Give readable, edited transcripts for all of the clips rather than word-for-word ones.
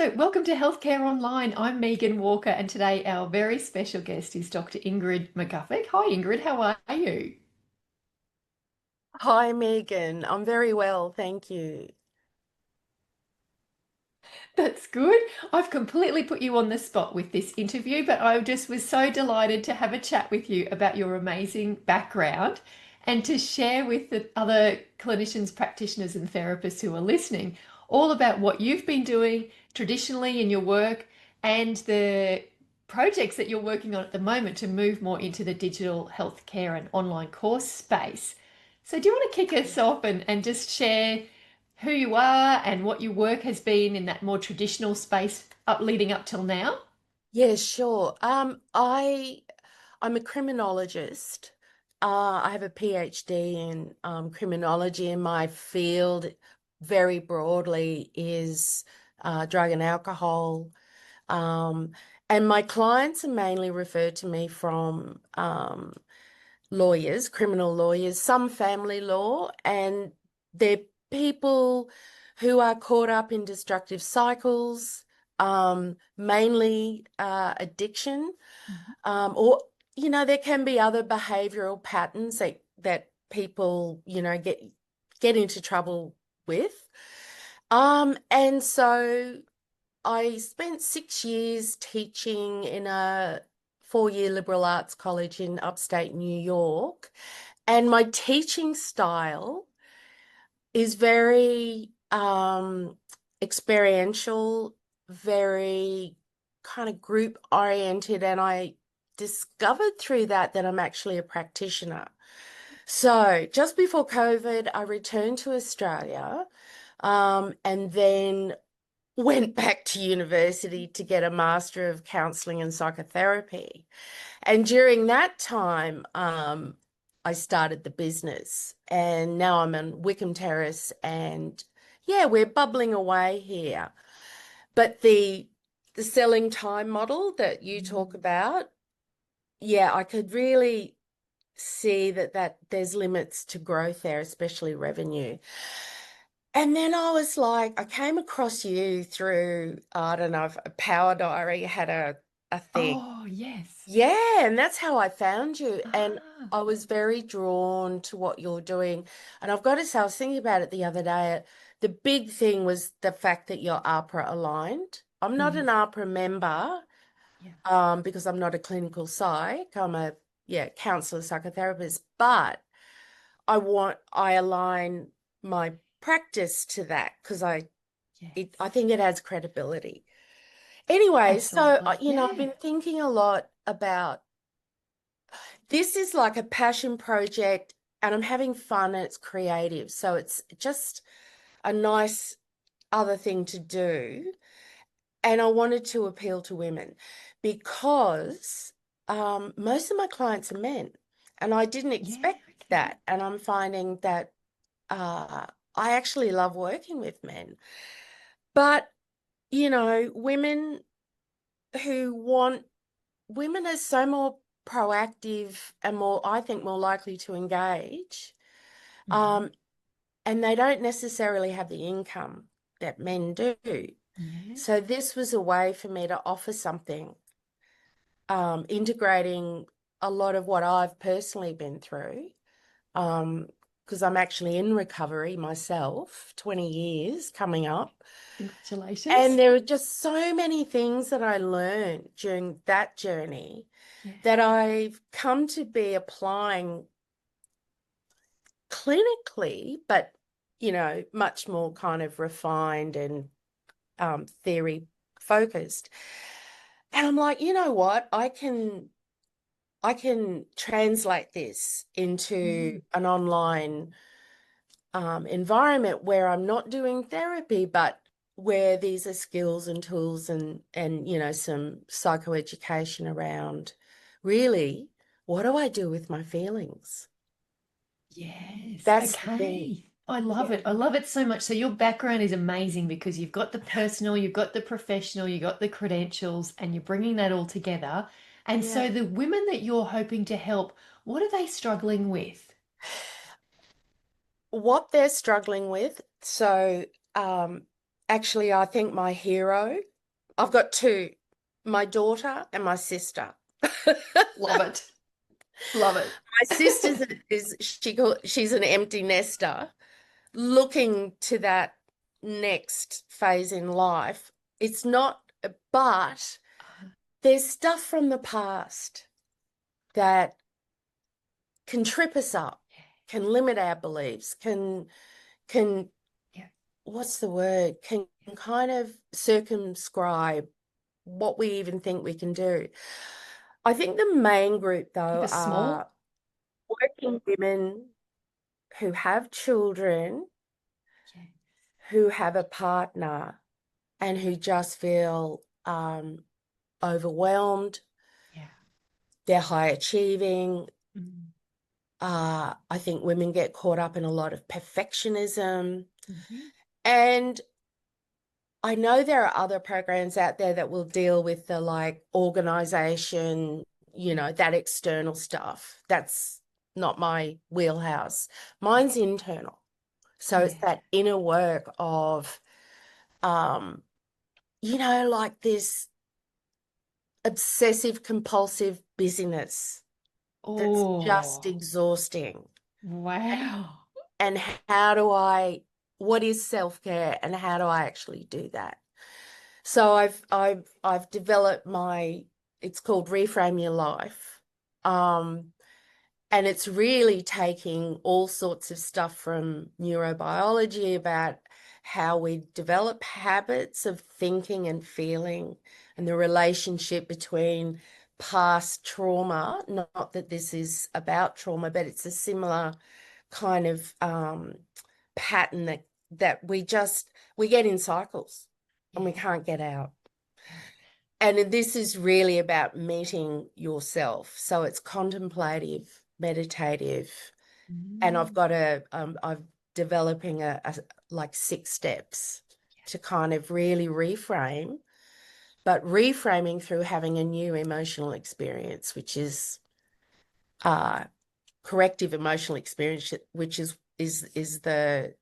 So, welcome to Healthcare Online. I'm Megan Walker, and today our very special guest is Dr. Ingrid McGuffog. Hi, Ingrid, how are you? Hi, Megan. I'm very well, thank you. That's good. I've completely put you on the spot with this interview, but I just was so delighted to have a chat with you about your amazing background and to share with the other clinicians, practitioners, and therapists who are listening all about what you've been doing traditionally in your work and the projects that you're working on at the moment to move more into the digital healthcare and online course space. So, do you want to kick us off and just share who you are and what your work has been in that more traditional space up leading up till now? Yeah, sure. I'm a criminologist. I have a PhD in criminology, and my field very broadly is drug and alcohol. Um, and my clients are mainly referred to me from lawyers, criminal lawyers, some family law, and they're people who are caught up in destructive cycles, mainly addiction, Mhm. or there can be other behavioral patterns that people get into trouble with. And so I spent 6 years teaching in a 4-year liberal arts college in upstate New York. And my teaching style is very experiential, very kind of group oriented. And I discovered through that I'm actually a practitioner. So just before COVID, I returned to Australia, and then went back to university to get a Master of Counselling and Psychotherapy. And during that time, I started the business, and now I'm on Wickham Terrace, and yeah, we're bubbling away here. But the selling time model that you talk Mm. about, yeah, I could really see that there's limits to growth there, especially revenue. And then I was like, I came across you through, I don't know, if a Power Diary had a thing. Oh, yes. Yeah, and that's how I found you. And Ah. I was very drawn to what you're doing. And I've got to say, I was thinking about it the other day. The big thing was the fact that you're APRA aligned. I'm not Mm. an APRA member, Yeah. because I'm not a clinical psych. I'm a, yeah, counselor, psychotherapist, but I align my practice to that because I Yes. think it adds credibility. Anyway, so Absolutely. I've Yeah. been thinking a lot about this is like a passion project, and I'm having fun and it's creative. So it's just a nice other thing to do. And I wanted to appeal to women because most of my clients are men, and I didn't Yeah. expect Okay. that. And I'm finding that uh, I actually love working with men. But, women who want, women are so more proactive and more, I think, more likely to engage. Mhm. Um, and they don't necessarily have the income that men do. Yeah. So this was a way for me to offer something, integrating a lot of what I've personally been through, because I'm actually in recovery myself, 20 years coming up. And Congratulations. there are just so many things that I learned during that journey Yeah. that I've come to be applying clinically, but much more kind of refined and theory focused. And I'm like, you know what? I can translate this into Mm. an online environment where I'm not doing therapy, but where these are skills and tools and some psychoeducation around really what do I do with my feelings? Yes. That's the thing. Okay. I love Yeah. it. I love it so much. So your background is amazing because you've got the personal, you've got the professional, you've got the credentials, and you're bringing that all together. And Yeah. so the women that you're hoping to help, what are they struggling with? What they're struggling with. So, actually, I think my hero. I've got two, my daughter and my sister. Love it. Love it. My sister's she's an empty nester looking to that next phase in life. It's not, but there's stuff from the past that can trip us up, can limit our beliefs, can Yeah. what's the word? Can kind of circumscribe what we even think we can do. I think the main group, Keep though, us are small. working women who have children, Yeah. who have a partner, and who just feel overwhelmed. Yeah. They're high achieving. Mm. I think women get caught up in a lot of perfectionism. Mhm. And I know there are other programs out there that will deal with the like organization, that external stuff. That's not my wheelhouse. Yeah. Mine's internal. So it's Yeah. that inner work of, um, like this obsessive compulsive busyness that's just Oh, exhausting. wow. And what is self-care and how do I actually do that? So I've developed it's called Reframe Your Life. And it's really taking all sorts of stuff from neurobiology about how we develop habits of thinking and feeling and the relationship between past trauma. Not that this is about trauma, but it's a similar kind of pattern that we get in cycles and we Yeah. can't get out. Yeah. And this is really about meeting yourself. So it's contemplative, meditative, and Mm. I'm developing like 6 steps to kind of really reframe, but reframing through having a new emotional experience, which is uh, corrective emotional experience, which is the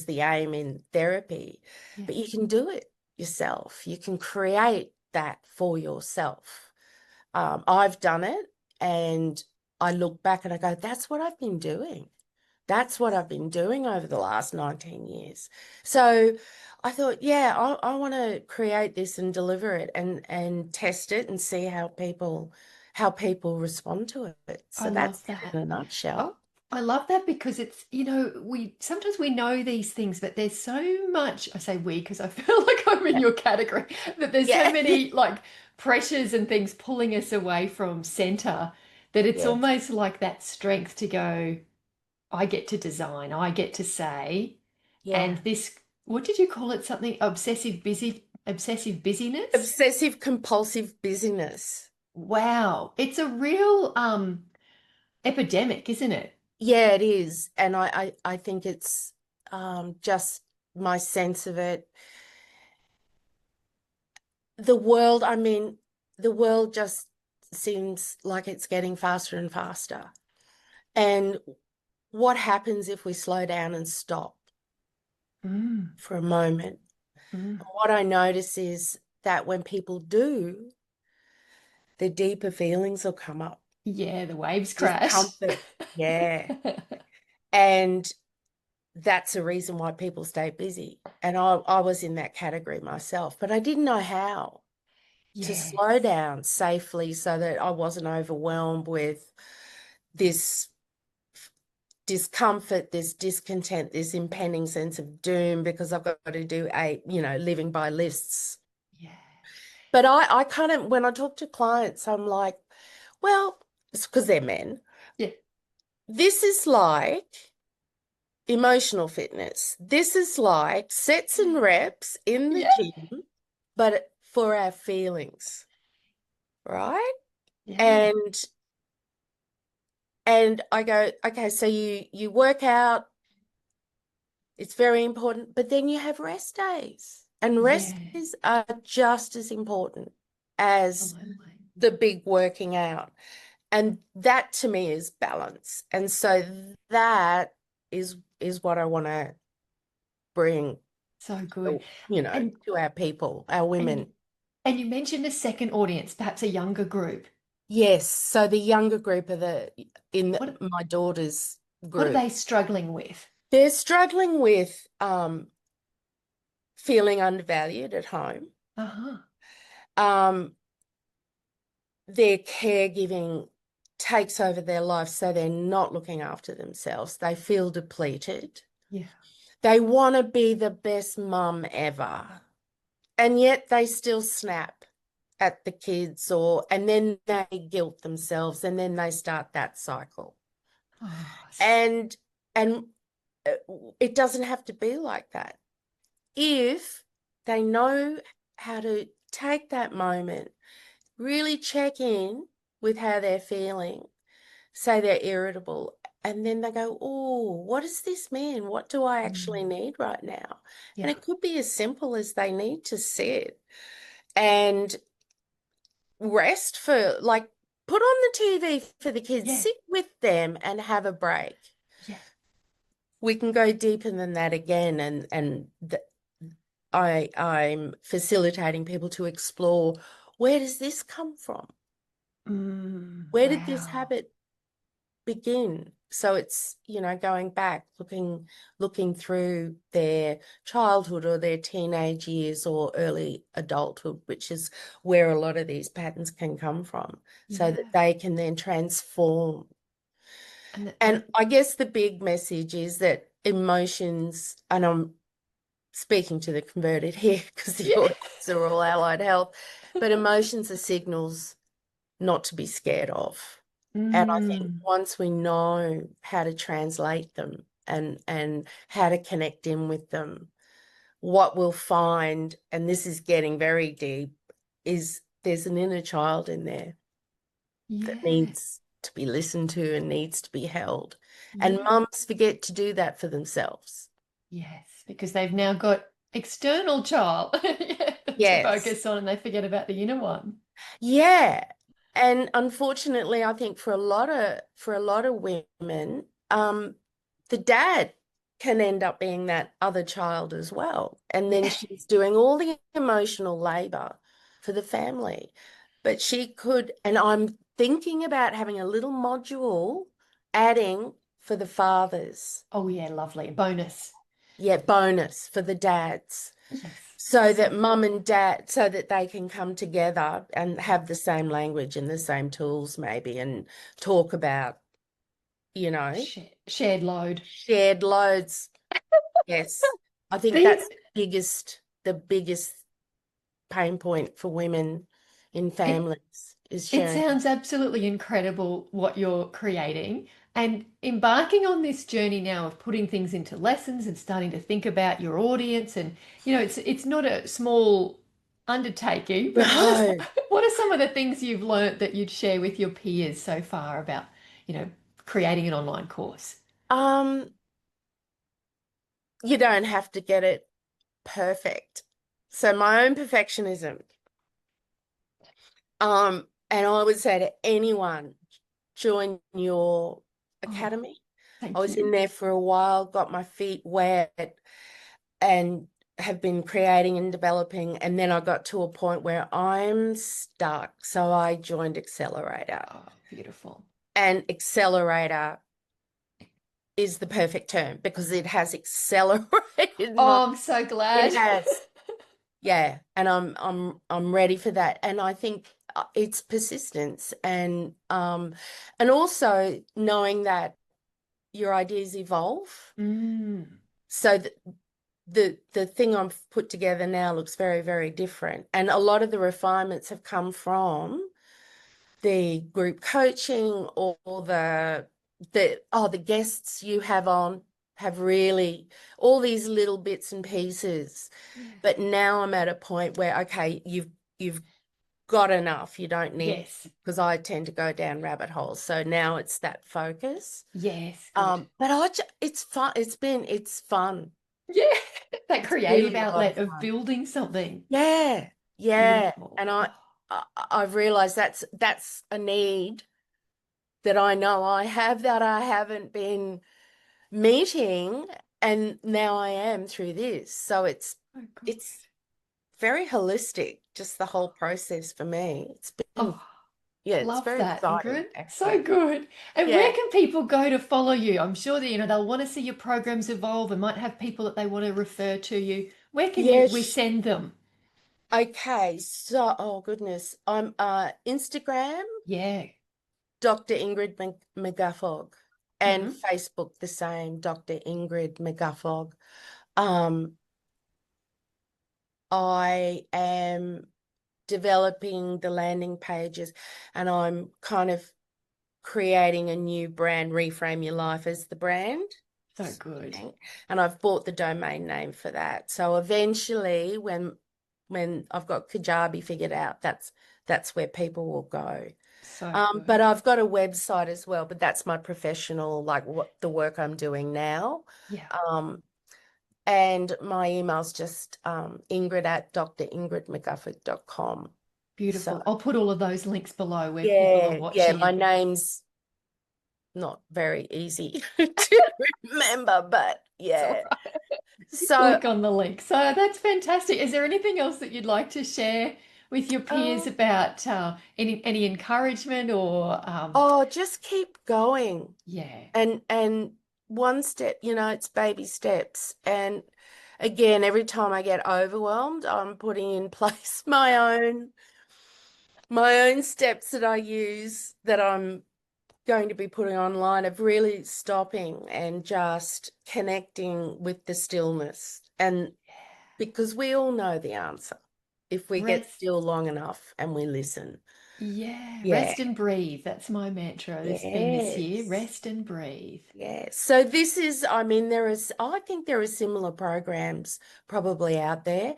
aim in therapy. Yeah. But you can do it yourself. You can create that for yourself. I've done it, and I look back and I go, that's what I've been doing. That's what I've been doing over the last 19 years. So I thought, yeah, I want to create this and deliver it and test it and see how people respond to it. I So love that's it that. in a nutshell. Oh, I love that because it's, we sometimes we know these things, but there's so much, I say we because I feel like I'm in Yeah. your category, that there's so Yeah. many like pressures and things pulling us away from center that it's Yes. almost like that strength to go, I get to design, I get to say, and Yeah. this, what did you call it? Something obsessive busyness? Obsessive compulsive busyness. Wow. It's a real epidemic, isn't it? Yeah, it is. And I think it's just my sense of it. The world just seems like it's getting faster and faster. And what happens if we slow down and stop Mm, for a moment? mm. What I notice is that when people do, the deeper feelings will come up. Yeah, the waves crash. Discomfort. Yeah. And that's the reason why people stay busy. And I was in that category myself, but I didn't know how to slow Yes. down safely so that I wasn't overwhelmed with this discomfort, this discontent, this impending sense of doom because I've got to do living by lists. Yeah. But I kind of, when I talk to clients, I'm like, well, it's because they're men. Yeah. This is like emotional fitness. This is like sets and reps in the Yeah. gym, but for our feelings, right? Yeah. And I go, okay, so you work out, it's very important, but then you have rest days. And rest Yeah. days are just as important as Absolutely. the big working out. And that to me is balance. And so that is what I want to bring, So good. And to our people, our and women. And you mentioned a second audience, perhaps a younger group. Yes, so the younger group are What my daughter's what are group. they struggling with? They're struggling with feeling undervalued at home. Uh-huh. Um, their caregiving takes over their life, so they're not looking after themselves. They feel depleted. Yeah. They want to be the best mum ever, and yet they still snap at the kids, and then they guilt themselves, and then they start that cycle. Oh, And and uh, it doesn't have to be like that. If they know how to take that moment, really check in with how they're feeling, say they're irritable, and then they go, oh, what does this mean? What do I actually mm, need right now? And yeah. it could be as simple as they need to sit and rest for like put on the TV for the kids, Yeah. sit with them and have a break. Yeah. We can go deeper than that again, I'm facilitating people to explore, where does this come from? Where did this Wow. habit begin? So it's, going back, looking through their childhood or their teenage years or early adulthood, which is where a lot of these patterns can come from, so that Yeah. they can then transform. And And I guess the big message is that emotions, and I'm speaking to the converted here because the yeah. audience are all allied health, but emotions are signals not to be scared of. And I think Mm, once we know how to translate them and how to connect in with them, what we'll find, and this is getting very deep, is there's an inner child in there that yeah. needs to be listened to and needs to be held. And Yeah. mums forget to do that for themselves. Yes, because they've now got external child yeah, to Yes. focus on and they forget about the inner one. Yeah. And unfortunately, I think for a lot of women, the dad can end up being that other child as well. And then Yeah. she's doing all the emotional labor for the family. But she could, and I'm thinking about having a little module adding for the fathers. Oh yeah, lovely. Bonus. Yeah, bonus for the dads. Yes. So So that mum and dad, so that they can come together and have the same language and the same tools, maybe, and talk about, you know, shared load. shared loads. Yes. I think These that's the biggest pain point for women in it families is it sharing. sounds absolutely incredible what you're creating and embarking on this journey now of putting things into lessons and starting to think about your audience and it's not a small undertaking, but No. what are some of the things you've learnt that you'd share with your peers so far about, you know, creating an online course? Um, you don't have to get it perfect. So my own perfectionism, and I would say to anyone, join your Oh, academy. I thank was in you. there for a while, got my feet wet, and have been creating and developing. And then I got to a point where I'm stuck. So I joined Accelerator. Oh, beautiful. And Accelerator is the perfect term because it has accelerated my, Oh, I'm so it glad. has. Yeah. And I'm ready for that. And I think it's persistence and also knowing that your ideas evolve. Mm, So the thing I've put together now looks very, very different. And a lot of the refinements have come from the group coaching or the guests you have on have really all these little bits and pieces. yeah. But now I'm at a point where, okay, you've got enough. You don't need, Yes. because I tend to go down rabbit holes. So now it's that focus. Yes, good. But it's fun. It's fun. Yeah, that It's creative really a lot of outlet of fun. building something Yeah, yeah. beautiful. And Oh, I've realized that's a need that I know I have that I haven't been meeting, and now I am through this. So it's so good. it's very holistic, just the whole process for me. It's been, Oh, yeah, it's love very that, exciting, Ingrid. So actually. good. And where Yeah. can people go to follow you? I'm sure that, they'll want to see your programs evolve and might have people that they want to refer to you. Where can we Yes. send them? Okay. So, oh goodness. I'm Instagram, Yeah. Dr. Ingrid McGuffog, and Hmm. Facebook the same, Dr. Ingrid McGuffog. Um, I am developing the landing pages, and I'm kind of creating a new brand, Reframe Your Life as the brand. So good. And I've bought the domain name for that. So eventually when I've got Kajabi figured out, that's where people will go. So But good. I've got a website as well, but that's my professional, like what the work I'm doing now. Yeah. Um, and my email's just Ingrid at dringridmcgufford.com. So Beautiful. I'll put all of those links below where people are yeah, watching my and name's not very easy to remember, but it's all yeah. right. So, Click on the link. So that's fantastic. Is there anything else that you'd like to share with your peers um, about any encouragement or oh, just keep going. yeah, And one step, it's baby steps. And again, every time I get overwhelmed, I'm putting in place my own steps that I use that I'm going to be putting online of really stopping and just connecting with the stillness. And because we all know the answer if we get rest. still long enough and we listen. Yeah, Yeah. rest and breathe. That's my mantra. It's been this year. Yes. Rest and breathe. Yeah. So this is, I mean, I think there are similar programs probably out there.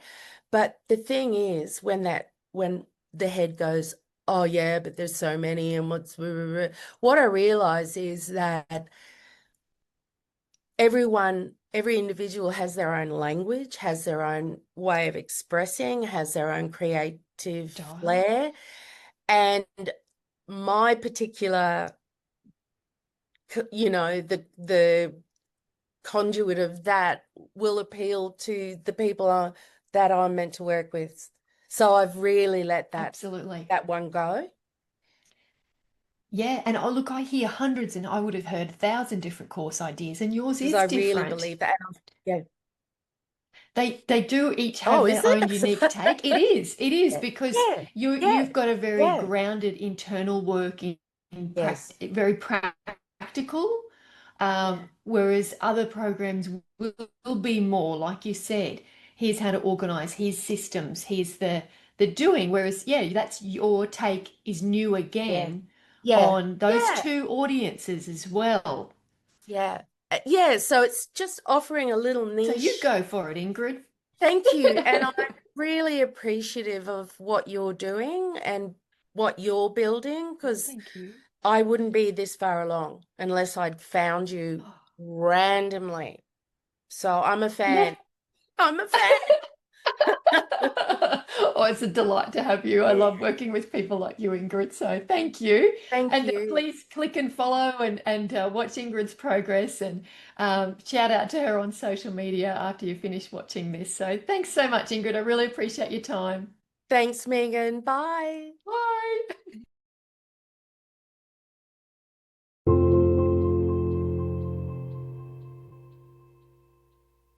But the thing is, when the head goes, oh yeah, but there's so many and what I realize is that every individual has their own language, has their own way of expressing, has their own creative Style. flair. And my particular, the conduit of that will appeal to the people that I'm meant to work with. So I've really let that Absolutely. that one go Yeah, and oh, look, I hear hundreds and I would have heard 1,000 different course ideas, and yours because I is really different. believe that. Yeah. They do each have Oh, is their own unique it? take. It is. It is Yeah. because Yeah. Yeah. you've got a very Yeah. grounded internal work in Yes. very practical, Yeah. whereas other programs will be more, like you said, here's how to organize, here's systems, here's the doing. Whereas, yeah, that's your take is new Yeah. again Yeah. on those Yeah. two audiences as well. Yeah. Yeah. So it's just offering a little So you niche. go for it, Ingrid. Thank you. And I'm really appreciative of what you're doing and what you're building Oh, because thank you. I wouldn't be this far along unless I'd found you Oh, randomly. So I'm a yeah. fan. I'm a fan. Oh, it's a delight to have you. I Yeah. love working with people like you, Ingrid. So thank you. Thank And you. please click and follow and watch Ingrid's progress and shout out to her on social media after you finish watching this. So thanks so much, Ingrid. I really appreciate your time. Thanks, Megan. Bye. Bye.